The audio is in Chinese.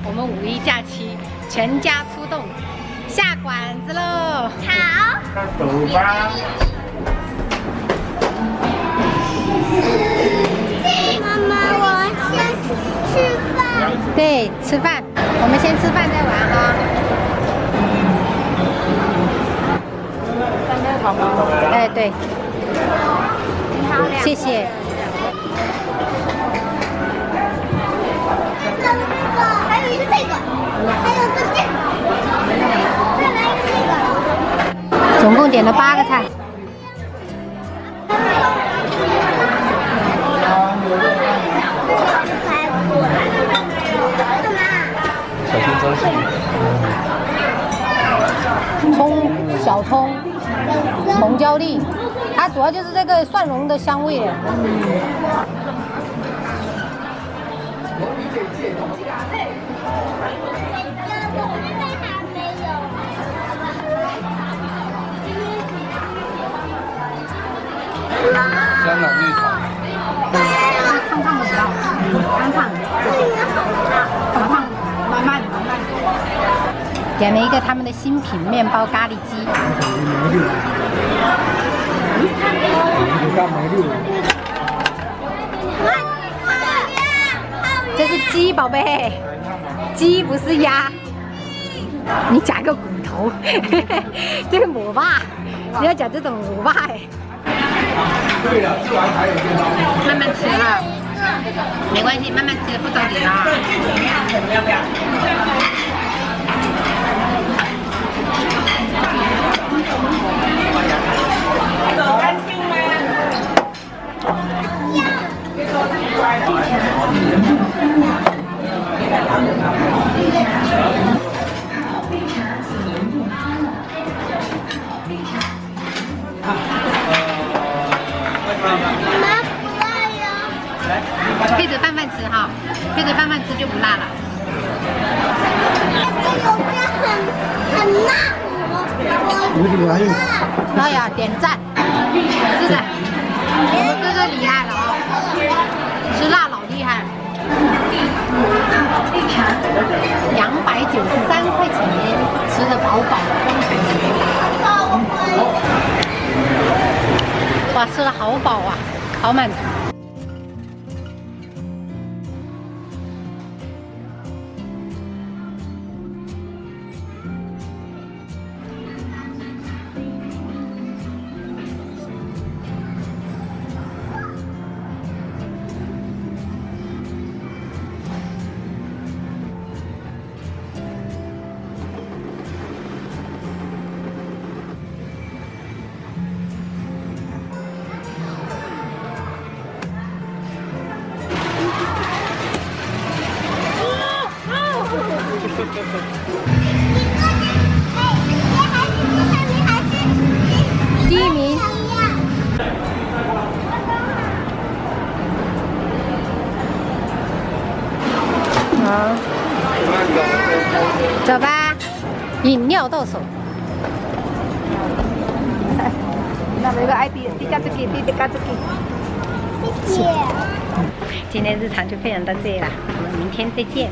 我们五一假期全家出动下馆子喽！好，走吧。妈妈，我先吃饭。对，吃饭，我们先吃饭再玩啊。三根好吗？哎，对，谢谢。还有一个这个，还有个这个，再来一个这个。总共点了8个菜。小心招气。葱、小葱、红椒粒，它主要就是这个蒜蓉的香味。香港绿茶。烫烫的比较好吃，干烫的，烫烫的，慢慢的。点了一个他们的新品面包咖喱鸡。这是鸡，宝贝，鸡不是鸭。你夹个骨头，这个母霸，你要讲这种母霸哎。对了，吃完还有便当。慢慢吃哈，没关系，慢慢吃，不着急啊。要不要？走干净吗？配着拌饭吃哈，配着拌饭吃就不辣了。很辣，哎呀，点赞！是的，我们哥哥厉害了啊，吃辣老厉害。293块钱，吃得饱饱。哇，吃得好饱啊，好满足。第1名。好，走吧，饮料到手。那么一个 ID，滴加这个，滴加这个。谢谢。今天日常就分享到这里了，我们明天再见。